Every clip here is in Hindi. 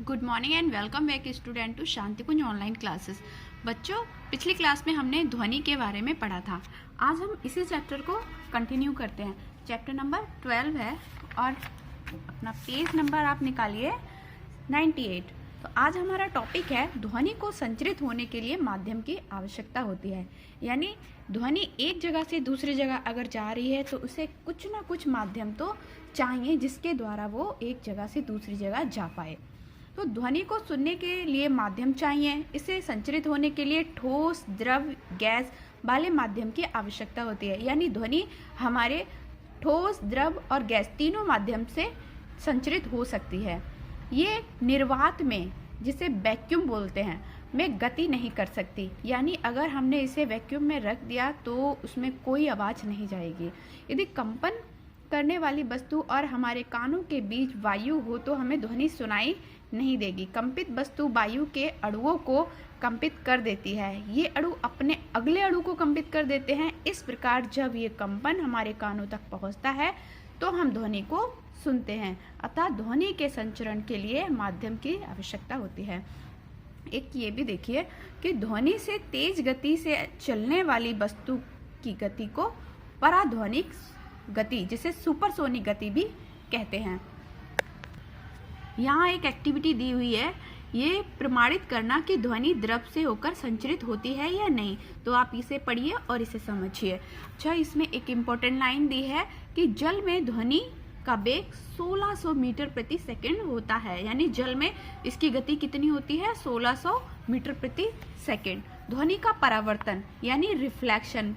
Good morning and welcome back student to Shantikunj online classes. बच्चों, पिछली क्लास में हमने ध्वनि के बारे में पढ़ा था। आज हम इसी चैप्टर को कंटिन्यू करते हैं। चैप्टर नंबर 12 है और अपना पेज नंबर आप निकालिए 98। तो आज हमारा टॉपिक है ध्वनि को संचरित होने के लिए माध्यम की आवश्यकता होती है। यानी ध्वनि एक जगह से दूसरी जगह अगर जा रही है तो उसे कुछ ना कुछ माध्यम तो चाहिए जिसके द्वारा वो एक जगह से दूसरी जगह जा पाए। तो ध्वनि को सुनने के लिए माध्यम चाहिए। इसे संचरित होने के लिए ठोस, द्रव, गैस वाले माध्यम की आवश्यकता होती है। यानी ध्वनि हमारे ठोस, द्रव और गैस तीनों माध्यम से संचरित हो सकती है। ये निर्वात में, जिसे वैक्यूम बोलते हैं, में गति नहीं कर सकती। यानी अगर हमने इसे वैक्यूम में रख दिया तो उसमें कोई आवाज़ नहीं जाएगी। यदि कंपन करने वाली वस्तु और हमारे कानों के बीच वायु हो तो हमें ध्वनि सुनाई नहीं देगी। कंपित वस्तु वायु के अणुओं को कंपित कर देती है। ये अणु अपने अगले अणु को कंपित कर देते हैं। इस प्रकार जब ये कंपन हमारे कानों तक पहुंचता है तो हम ध्वनि को सुनते हैं। अतः ध्वनि के संचरण के लिए माध्यम की आवश्यकता होती है। एक ये भी देखिए कि ध्वनि से तेज गति से चलने वाली वस्तु की गति को पराध्वनिक गति, जिसे सुपरसोनिक गति भी कहते हैं। यहाँ एक एक्टिविटी दी हुई है, ये प्रमाणित करना कि ध्वनि द्रव से होकर संचरित होती है या नहीं। तो आप इसे पढ़िए और इसे समझिए। अच्छा, इसमें एक इम्पोर्टेंट लाइन दी है कि जल में ध्वनि का वेग 1600 मीटर प्रति सेकंड होता है। यानी जल में इसकी गति कितनी होती है? 1600 मीटर प्रति सेकंड। ध्वनि का परावर्तन यानी रिफ्लेक्शन,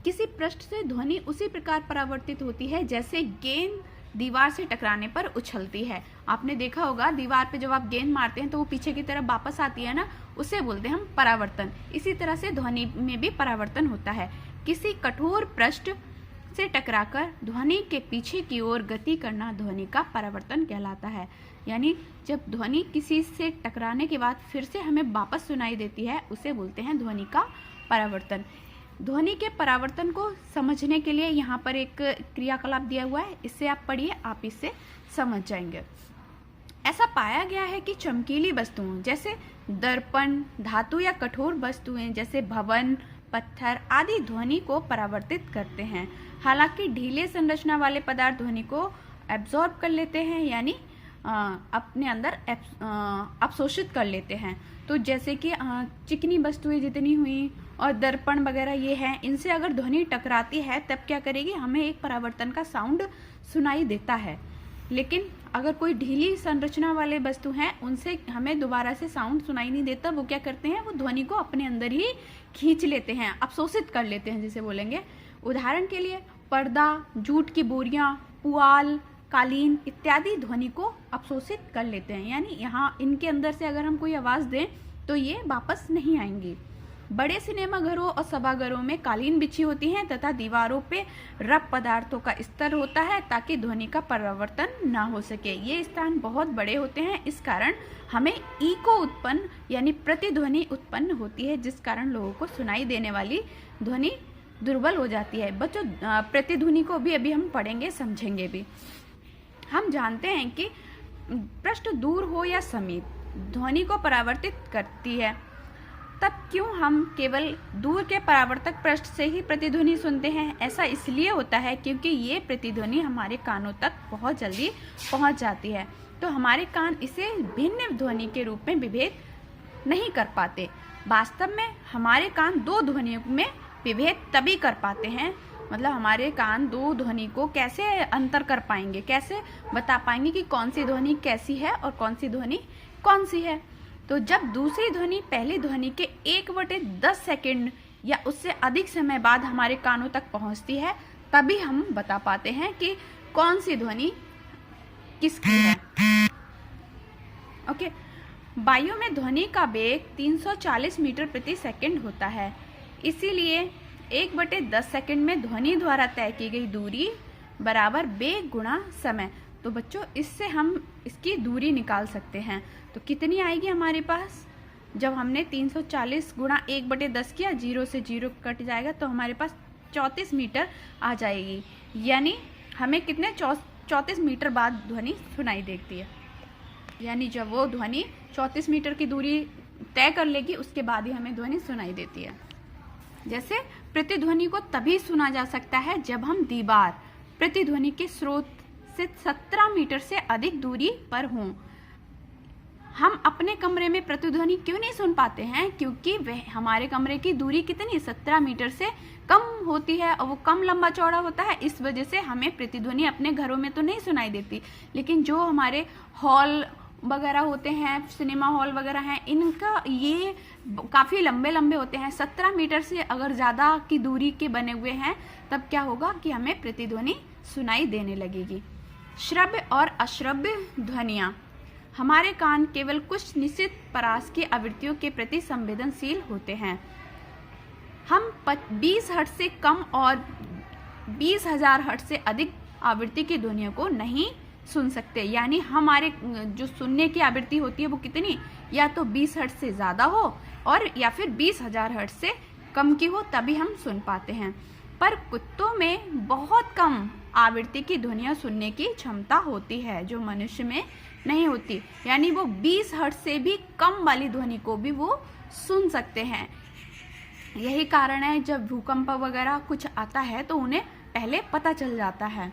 किसी पृष्ठ से ध्वनि उसी प्रकार परावर्तित होती है जैसे गेंद दीवार से टकराने पर उछलती है। आपने देखा होगा दीवार पे जब आप गेंद मारते हैं तो वो पीछे की तरफ वापस आती है ना, उसे बोलते हैं हम परावर्तन। इसी तरह से ध्वनि में भी परावर्तन होता है। किसी कठोर पृष्ठ से टकराकर ध्वनि के पीछे की ओर गति करना ध्वनि का परावर्तन कहलाता है। यानी जब ध्वनि किसी से टकराने के बाद फिर से हमें वापस सुनाई देती है, उसे बोलते हैं ध्वनि का परावर्तन। ध्वनि के परावर्तन को समझने के लिए यहाँ पर एक क्रियाकलाप दिया हुआ है, इससे आप पढ़िए, आप इससे समझ जाएंगे। ऐसा पाया गया है कि चमकीली वस्तुओं जैसे दर्पण, धातु या कठोर वस्तुएं जैसे भवन, पत्थर आदि ध्वनि को परावर्तित करते हैं। हालांकि ढीले संरचना वाले पदार्थ ध्वनि को एब्जॉर्ब कर लेते हैं, यानी अपने अंदर अवशोषित कर लेते हैं। तो जैसे कि चिकनी वस्तुएं जितनी हुई और दर्पण वगैरह ये हैं, इनसे अगर ध्वनि टकराती है तब क्या करेगी? हमें एक परावर्तन का साउंड सुनाई देता है। लेकिन अगर कोई ढीली संरचना वाले वस्तु हैं, उनसे हमें दोबारा से साउंड सुनाई नहीं देता। वो क्या करते हैं? वो ध्वनि को अपने अंदर ही खींच लेते हैं, अवशोषित कर लेते हैं जिसे बोलेंगे। उदाहरण के लिए पर्दा, जूट की बोरियां, पुआल, कालीन इत्यादि ध्वनि को अवशोषित कर लेते हैं। यानी यहाँ इनके अंदर से अगर हम कोई आवाज़ दें तो ये वापस नहीं आएंगी। बड़े सिनेमा घरों और सभागारों में कालीन बिछी होती हैं तथा दीवारों पे रफ पदार्थों का स्तर होता है ताकि ध्वनि का परावर्तन ना हो सके। ये स्थान बहुत बड़े होते हैं, इस कारण हमें इको उत्पन्न यानी प्रतिध्वनि उत्पन्न होती है, जिस कारण लोगों को सुनाई देने वाली ध्वनि दुर्बल हो जाती है। बच्चों, प्रतिध्वनि को भी अभी हम पढ़ेंगे, समझेंगे भी। हम जानते हैं कि पृष्ठ दूर हो या समीप ध्वनि को परावर्तित करती है। तब क्यों हम केवल दूर के परावर्तक पृष्ठ से ही प्रतिध्वनि सुनते हैं? ऐसा इसलिए होता है क्योंकि ये प्रतिध्वनि हमारे कानों तक बहुत जल्दी पहुंच जाती है। तो हमारे कान इसे भिन्न ध्वनि के रूप में विभेद नहीं कर पाते। वास्तव में हमारे कान दो ध्वनियों में विभेद तभी कर पाते हैं, मतलब हमारे कान दो ध्वनि को कैसे अंतर कर पाएंगे, कैसे बता पाएंगे कि कौन सी ध्वनि कैसी है और कौन सी ध्वनि कौन सी है? तो जब दूसरी ध्वनि पहली ध्वनि के 1/10 सेकंड या उससे अधिक समय बाद हमारे कानों तक पहुंचती है, तभी हम बता पाते हैं कि कौन सी ध्वनि किसकी है। ओके, वायु में ध्वनि का वेग 340 मीटर प्रति सेकंड होता है। इसीलिए 1/10 सेकंड में ध्वनि द्वारा तय की गई दूरी बराबर वेग गुणा समय। तो बच्चों, इससे हम इसकी दूरी निकाल सकते हैं। तो कितनी आएगी हमारे पास? जब हमने 340 गुणा 1/10 किया, 0 से 0 कट जाएगा तो हमारे पास 34 मीटर आ जाएगी। यानी हमें कितने 34 मीटर बाद ध्वनि सुनाई देती है। यानी जब वो ध्वनि 34 मीटर की दूरी तय कर लेगी उसके बाद ही हमें ध्वनि सुनाई देती है। जैसे प्रतिध्वनि को तभी सुना जा सकता है जब हम दीवार प्रतिध्वनि के स्रोत से 17 मीटर से अधिक दूरी पर हों। हम अपने कमरे में प्रतिध्वनि क्यों नहीं सुन पाते हैं? क्योंकि वह हमारे कमरे की दूरी कितनी 17 मीटर से कम होती है और वो कम लंबा चौड़ा होता है। इस वजह से हमें प्रतिध्वनि अपने घरों में तो नहीं सुनाई देती, लेकिन जो हमारे हॉल वगैरह होते हैं, सिनेमा हॉल वगैरह हैं, इनका ये काफ़ी लंबे लंबे होते हैं। 17 मीटर से अगर ज़्यादा की दूरी के बने हुए हैं तब क्या होगा कि हमें प्रतिध्वनि सुनाई देने लगेगी। श्रव्य और अश्रव्य ध्वनियाँ। हमारे कान केवल कुछ निश्चित परास की आवृत्तियों के प्रति संवेदनशील होते हैं। हम 20 हर्ट्ज से कम और 20,000 हर्ट्ज से अधिक आवृत्ति की ध्वनियों को नहीं सुन सकते। यानी हमारे जो सुनने की आवृत्ति होती है वो कितनी, या तो 20 हर्ट्ज से ज़्यादा हो और या फिर 20,000 हर्ट्ज से कम की हो, तभी हम सुन पाते हैं। पर कुत्तों में बहुत कम आवृत्ति की ध्वनियाँ सुनने की क्षमता होती है जो मनुष्य में नहीं होती। यानी वो 20 हर्ट्ज से भी कम वाली ध्वनि को भी वो सुन सकते हैं। यही कारण है जब भूकंप वगैरह कुछ आता है तो उन्हें पहले पता चल जाता है,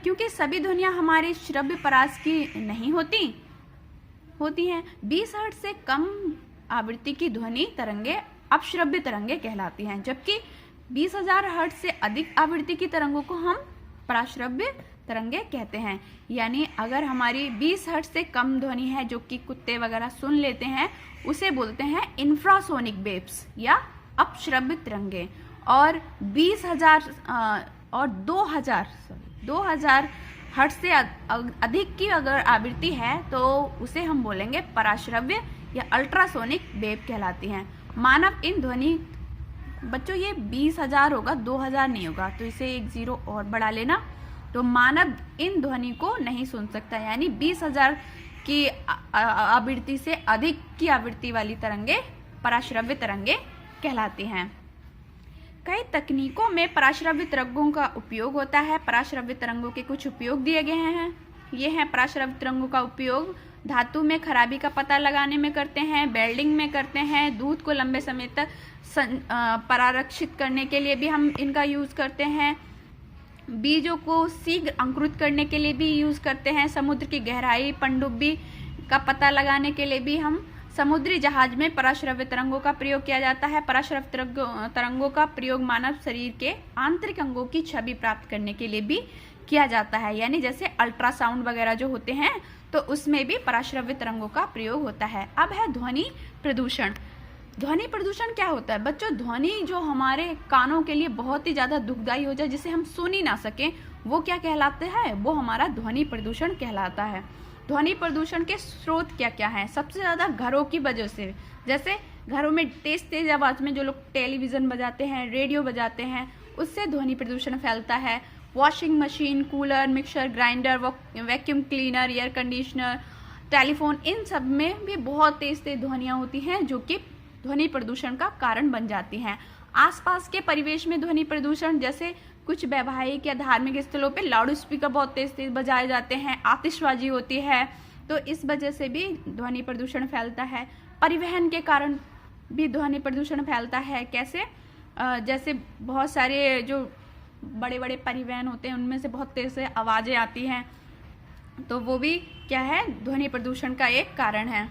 क्योंकि सभी ध्वनियाँ हमारे श्रव्य परास की नहीं होती हैं। 20 हर्ट्ज से कम आवृत्ति की ध्वनि तरंगे अपश्रव्य तरंगे कहलाती हैं, जबकि 20,000 हर्ट्ज से अधिक आवृत्ति की तरंगों को हम पराश्रव्य तरंगे कहते हैं। यानी अगर हमारी 20 हर्ट्ज से कम ध्वनि है जो कि कुत्ते वगैरह सुन लेते हैं, उसे बोलते हैं इंफ्रासोनिक वेव्स या अपश्रव्य तरंगे। और 20,000 और 2,000 हर्ट्ज से अधिक की अगर आवृत्ति है तो उसे हम बोलेंगे पराश्रव्य या अल्ट्रासोनिक वेव कहलाती हैं। मानव इन ध्वनि, बच्चों ये 20,000 होगा, 2,000 नहीं होगा, तो इसे एक 0 और बढ़ा लेना। तो मानव इन ध्वनि को नहीं सुन सकता, यानी 20,000 की आवृत्ति से अधिक की आवृत्ति वाली तरंगे पराश्रव्य तरंगे कहलाती हैं। कई तकनीकों में पराश्रव्य तरंगों का उपयोग होता है। पराश्रव्य तरंगों के कुछ उपयोग दिए गए हैं। ये हैं पराश्रव्य तरंगों का उपयोग धातु में खराबी का पता लगाने में करते हैं, वेल्डिंग में करते हैं, दूध को लंबे समय तक परारक्षित करने के लिए भी हम इनका यूज़ करते हैं, बीजों को शीघ्र अंकुरित करने के लिए भी यूज़ करते हैं, समुद्र की गहराई पनडुब्बी का पता लगाने के लिए भी हम समुद्री जहाज में पराश्रव्य तरंगों का प्रयोग किया जाता है। पराश्रव्य तरंगों का प्रयोग मानव शरीर के आंतरिक अंगों की छवि प्राप्त करने के लिए भी किया जाता है। यानी जैसे अल्ट्रासाउंड वगैरह जो होते हैं तो उसमें भी पराश्रव्य तरंगों का प्रयोग होता है। अब है ध्वनि प्रदूषण। ध्वनि प्रदूषण क्या होता है बच्चों? ध्वनि जो हमारे कानों के लिए बहुत ही ज़्यादा दुखदायी हो जाए, जिसे हम सुन ही ना सकें, वो क्या कहलाते हैं? वो हमारा ध्वनि प्रदूषण कहलाता है। ध्वनि प्रदूषण के स्रोत क्या क्या हैं? सबसे ज़्यादा घरों की वजह से, जैसे घरों में तेज तेज आवाज़ में जो लोग टेलीविज़न बजाते हैं, रेडियो बजाते हैं, उससे ध्वनि प्रदूषण फैलता है। Washing machine, cooler, mixer grinder, vacuum cleaner, air conditioner, telephone, इन सब में भी बहुत तेज तेज ध्वनियाँ होती हैं जो कि ध्वनि प्रदूषण का कारण बन जाती हैं। आसपास के परिवेश में ध्वनि प्रदूषण, जैसे कुछ वैवाहिक या धार्मिक स्थलों पे लाउड स्पीकर बहुत तेज तेज बजाए जाते हैं, आतिशबाजी होती है, तो इस वजह से भी ध्वनि प्रदूषण फैलता है। परिवहन के कारण भी ध्वनि प्रदूषण फैलता है। कैसे? जैसे बहुत सारे जो बड़े बड़े परिवहन होते हैं उनमें से बहुत तेज से आवाज़ें आती हैं, तो वो भी क्या है? ध्वनि प्रदूषण का एक कारण है।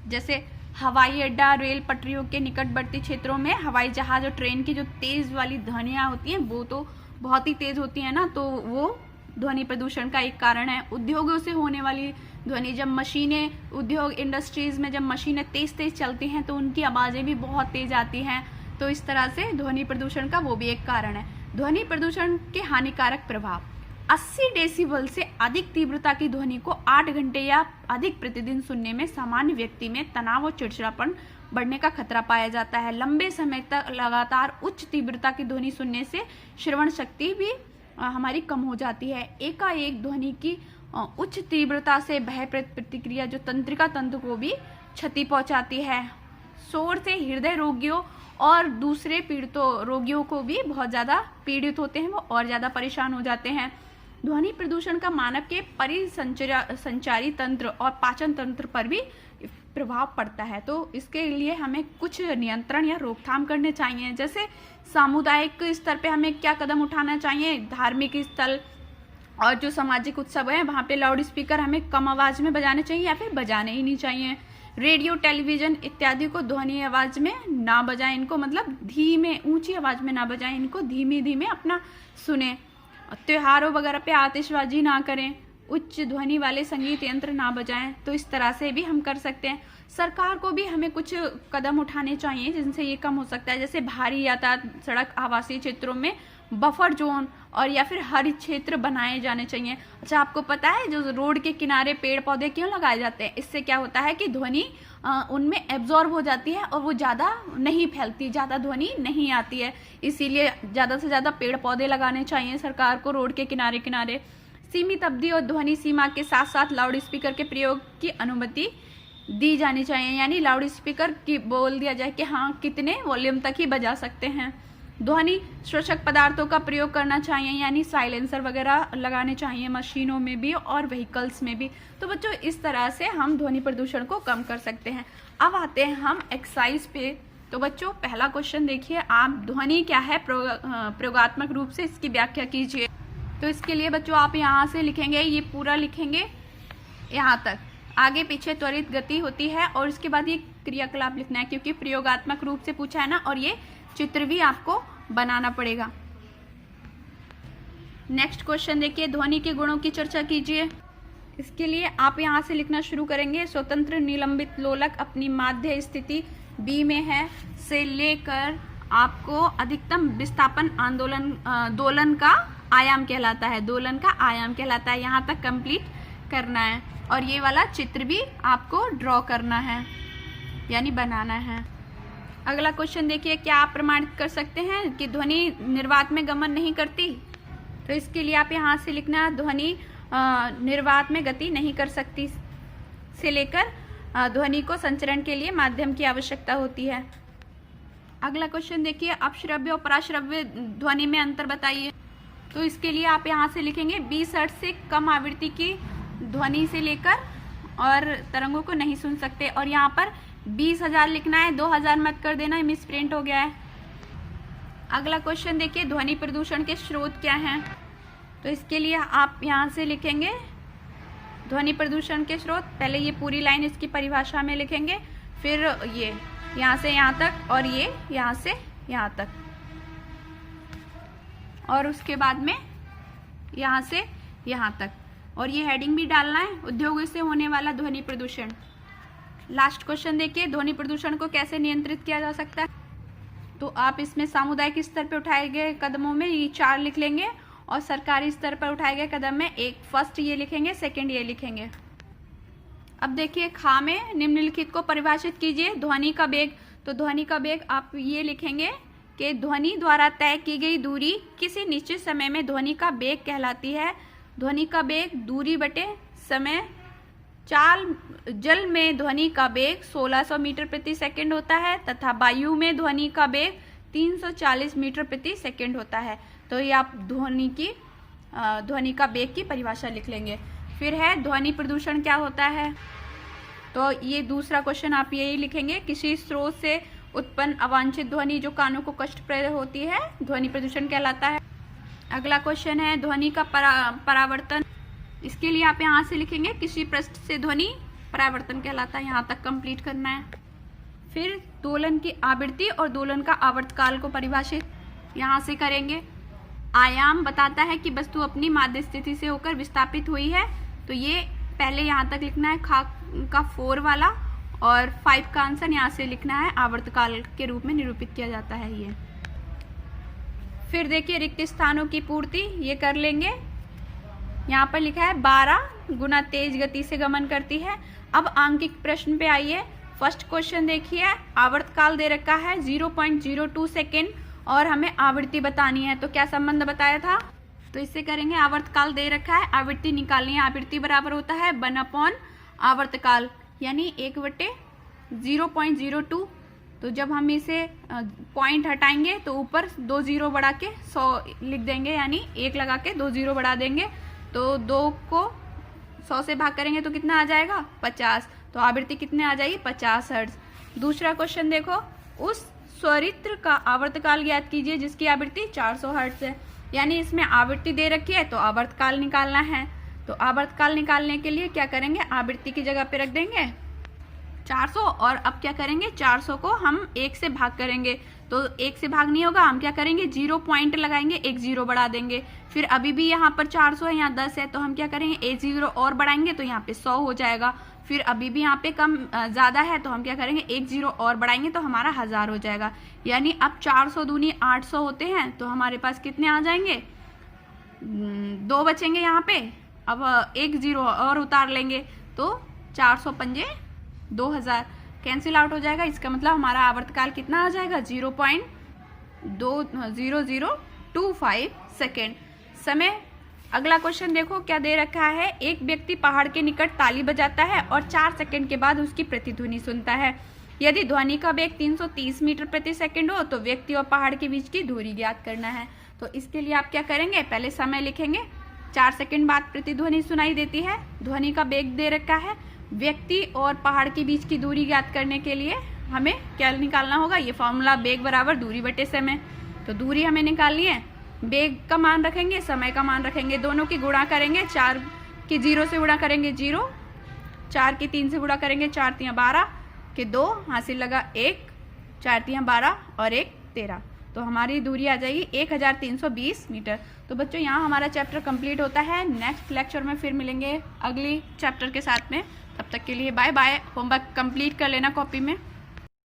जैसे हवाई अड्डा, रेल पटरियों के निकटवर्ती क्षेत्रों में हवाई जहाज और ट्रेन की जो तेज़ वाली ध्वनियाँ होती हैं वो तो बहुत ही तेज़ होती है ना, तो वो ध्वनि प्रदूषण का एक कारण है। उद्योगों से होने वाली ध्वनि, जब मशीनें, उद्योग इंडस्ट्रीज़ में जब मशीनें तेज़ तेज़ चलती हैं तो उनकी आवाज़ें भी बहुत तेज़ आती हैं, तो इस तरह से ध्वनि प्रदूषण का वो भी एक कारण है। ध्वनि प्रदूषण के हानिकारक प्रभाव: 80 डेसिबल से अधिक तीव्रता की ध्वनि को 8 घंटे या अधिक प्रतिदिन सुनने में सामान्य व्यक्ति में तनाव और चिड़चिड़ापन बढ़ने का खतरा पाया जाता है। लंबे समय तक लगातार उच्च तीव्रता की ध्वनि सुनने से श्रवण शक्ति भी हमारी कम हो जाती है। एकाएक ध्वनि की उच्च तीव्रता से भय प्रतिक्रिया जो तंत्रिका तंत्र को भी क्षति पहुंचाती है। शोर से हृदय रोगियों और दूसरे पीड़ितों रोगियों को भी बहुत ज़्यादा पीड़ित होते हैं, वो और ज़्यादा परेशान हो जाते हैं। ध्वनि प्रदूषण का मानव के परिसंचारी तंत्र और पाचन तंत्र पर भी प्रभाव पड़ता है। तो इसके लिए हमें कुछ नियंत्रण या रोकथाम करने चाहिए। जैसे सामुदायिक स्तर पे हमें क्या कदम उठाना चाहिए, धार्मिक स्थल और जो सामाजिक उत्सव है वहाँ पे लाउड स्पीकर हमें कम आवाज में बजाने चाहिए या फिर बजाने ही नहीं चाहिए। रेडियो, टेलीविजन इत्यादि को ध्वनि आवाज में ना बजाएं, इनको मतलब धीमे ऊंची आवाज में ना बजाएं, इनको धीमे धीमे अपना सुने। त्योहारों वगैरह पे आतिशबाजी ना करें, उच्च ध्वनि वाले संगीत यंत्र ना बजाएं। तो इस तरह से भी हम कर सकते हैं। सरकार को भी हमें कुछ कदम उठाने चाहिए जिनसे ये कम हो सकता है। जैसे भारी यातायात, सड़क, आवासीय क्षेत्रों में बफर जोन और या फिर हरित क्षेत्र बनाए जाने चाहिए। अच्छा, आपको पता है जो रोड के किनारे पेड़ पौधे क्यों लगाए जाते हैं? इससे क्या होता है कि ध्वनि उनमें एब्जॉर्ब हो जाती है और वो ज़्यादा नहीं फैलती, ज़्यादा ध्वनि नहीं आती है। इसीलिए ज़्यादा से ज़्यादा पेड़ पौधे लगाने चाहिए सरकार को रोड के किनारे किनारे। सीमित अवधि और ध्वनि सीमा के साथ साथ लाउड स्पीकर के प्रयोग की अनुमति दी जानी चाहिए, यानी लाउड स्पीकर की बोल दिया जाए कि हाँ कितने वॉल्यूम तक ही बजा सकते हैं। ध्वनि शोषक पदार्थों का प्रयोग करना चाहिए, यानी साइलेंसर वगैरह लगाने चाहिए मशीनों में भी और व्हीकल्स में भी। तो बच्चों इस तरह से हम ध्वनि प्रदूषण को कम कर सकते हैं। अब आते हैं हम एक्सरसाइज पे। तो बच्चों पहला क्वेश्चन देखिए, आप ध्वनि क्या है प्रयोगात्मक रूप से इसकी व्याख्या कीजिए। तो इसके लिए बच्चों आप यहाँ से लिखेंगे, ये पूरा लिखेंगे यहाँ तक, आगे पीछे त्वरित गति होती है और इसके बाद ये क्रियाकलाप लिखना है क्योंकि प्रयोगात्मक रूप से पूछा है ना, और ये चित्र भी आपको बनाना पड़ेगा। नेक्स्ट क्वेश्चन देखिए, ध्वनि के गुणों की चर्चा कीजिए। इसके लिए आप यहाँ से लिखना शुरू करेंगे, स्वतंत्र निलंबित लोलक अपनी माध्य स्थिति बी में है से लेकर आपको अधिकतम विस्थापन दोलन का आयाम कहलाता है, दोलन का आयाम कहलाता है, यहाँ तक कंप्लीट करना है। और ये वाला चित्र भी आपको ड्रॉ करना है यानी बनाना है। अगला क्वेश्चन देखिए, क्या आप प्रमाणित कर सकते हैं कि ध्वनि निर्वात में गमन नहीं करती? तो इसके लिए आप यहाँ से लिखना, ध्वनि निर्वात में गति नहीं कर सकती से लेकर ध्वनि को संचरण के लिए माध्यम की आवश्यकता होती है। अगला क्वेश्चन देखिए, अपश्रव्य और पराश्रव्य ध्वनि में अंतर बताइए। तो इसके लिए आप यहाँ से लिखेंगे 20 हर्ट्ज से कम आवृत्ति की ध्वनि से लेकर और तरंगों को नहीं सुन सकते, और यहाँ पर 20,000 लिखना है, 2,000 मत कर देना, मिस प्रिंट हो गया है। अगला क्वेश्चन देखिए, ध्वनि प्रदूषण के स्रोत क्या हैं? तो इसके लिए आप यहाँ से लिखेंगे ध्वनि प्रदूषण के स्रोत, पहले ये पूरी लाइन इसकी परिभाषा में लिखेंगे, फिर ये यहाँ से यहाँ तक और ये यहाँ से यहाँ तक, और उसके बाद में यहाँ से यहाँ तक, और ये हेडिंग भी डालना है, उद्योगों से होने वाला ध्वनि प्रदूषण। लास्ट क्वेश्चन देखिए, ध्वनि प्रदूषण को कैसे नियंत्रित किया जा सकता है? तो आप इसमें सामुदायिक स्तर पर उठाए गए कदमों में ये 4 लिख लेंगे और सरकारी स्तर पर उठाए गए कदम में एक फर्स्ट ये लिखेंगे, सेकंड ये लिखेंगे। अब देखिए, खा में निम्नलिखित को परिभाषित कीजिए। ध्वनि का वेग, तो ध्वनि का वेग आप ये लिखेंगे कि ध्वनि द्वारा तय की गई दूरी किसी निश्चित समय में ध्वनि का वेग कहलाती है। ध्वनि का वेग दूरी बटे समय। जल में ध्वनि का वेग 1600 मीटर प्रति सेकंड होता है तथा वायु में ध्वनि का वेग 340 मीटर प्रति सेकंड होता है। तो ये आप ध्वनि का वेग की परिभाषा लिख लेंगे। फिर है ध्वनि प्रदूषण क्या होता है? तो ये दूसरा क्वेश्चन आप यही लिखेंगे, किसी स्रोत से उत्पन्न अवांछित ध्वनि जो कानों को कष्टप्रद होती है ध्वनि प्रदूषण कहलाता है। अगला क्वेश्चन है ध्वनि का परावर्तन। इसके लिए आप यहाँ से लिखेंगे किसी पृष्ठ से ध्वनि परावर्तन कहलाता है, यहाँ तक कंप्लीट करना है। फिर दोलन की आवृत्ति और दोलन का आवर्तकाल को परिभाषित यहाँ से करेंगे। आयाम बताता है कि वस्तु अपनी माध्य स्थिति से होकर विस्थापित हुई है, तो ये पहले यहाँ तक लिखना है, खा का 4 वाला, और 5 का आंसर यहाँ से लिखना है, आवर्तकाल के रूप में निरूपित किया जाता है ये। फिर देखिए रिक्त स्थानों की पूर्ति, ये कर लेंगे। यहाँ पर लिखा है 12 गुना तेज गति से गमन करती है। अब आंकिक प्रश्न पे आइए। फर्स्ट क्वेश्चन देखिए, आवर्तकाल दे रखा है 0.02 सेकेंड और हमें आवृत्ति बतानी है। तो क्या संबंध बताया था? तो इससे करेंगे, आवर्तकाल दे रखा है, आवृत्ति निकालनी है। आवृत्ति बराबर होता है 1/, आवर्तकाल यानी 1/0.02। तो जब हम इसे पॉइंट हटाएंगे तो ऊपर 2 0 बढ़ा के 100 लिख देंगे, यानी 1 लगा के 2 0 बढ़ा देंगे तो 2 को 100 से भाग करेंगे तो कितना आ जाएगा 50। तो आवृत्ति कितने आ जाएगी 50 हर्ट्ज। दूसरा क्वेश्चन देखो, उस स्वरित्र का आवर्तकाल ज्ञात कीजिए जिसकी आवृत्ति 400 हर्ट्ज है। यानी इसमें आवृत्ति दे रखी है तो आवर्तकाल निकालना है। तो आवर्तकाल निकालने के लिए क्या करेंगे, आवृत्ति की जगह पे रख देंगे 400 और अब क्या करेंगे 400 को हम 1 से भाग करेंगे। तो 1 से भाग नहीं होगा, हम क्या करेंगे 0 पॉइंट लगाएंगे, एक 0 बढ़ा देंगे। फिर अभी भी यहाँ पर 400 है, यहाँ 10 है, तो हम क्या करेंगे एक 0 और बढ़ाएंगे तो यहाँ पे 100 हो जाएगा। फिर अभी भी यहाँ पे कम ज़्यादा है तो हम क्या करेंगे एक 0 और बढ़ाएंगे तो हमारा 1000 हो जाएगा। यानी अब 400 दूनी 800 होते हैं तो हमारे पास कितने आ जाएंगे 2 बचेंगे यहाँ पे। अब एक 0 और उतार लेंगे तो 400 पंजे 2000 कैंसिल आउट हो जाएगा। इसका मतलब हमारा आवर्तकाल कितना आ जाएगा 0.0025 सेकेंड। समय अगला क्वेश्चन देखो क्या दे रखा है, एक व्यक्ति पहाड़ के निकट ताली बजाता है और 4 सेकंड के बाद उसकी प्रतिध्वनि सुनता है। यदि ध्वनि का वेग 330 मीटर प्रति सेकंड हो तो व्यक्ति और पहाड़ के बीच की दूरी ज्ञात करना है। तो इसके लिए आप क्या करेंगे, पहले समय लिखेंगे, 4 सेकंड बाद प्रतिध्वनि सुनाई देती है, ध्वनि का वेग दे रखा है, व्यक्ति और पहाड़ के बीच की दूरी ज्ञात करने के लिए हमें क्या निकालना होगा, ये फॉर्मूला वेग बराबर दूरी बटे समय। तो दूरी हमें निकालनी है, वेग का मान रखेंगे, समय का मान रखेंगे, दोनों की गुणा करेंगे, 4 की 0 से गुणा करेंगे 0, 4 की 3 से गुणा करेंगे 4 3 12 के 2 हासिल लगा 1, 4 3 12 और 1 13। तो हमारी दूरी आ जाएगी 1320 मीटर। तो बच्चों यहाँ हमारा चैप्टर कंप्लीट होता है। नेक्स्ट लेक्चर में फिर मिलेंगे अगली चैप्टर के साथ में। तब तक के लिए बाय बाय। होमवर्क कंप्लीट कर लेना कॉपी में।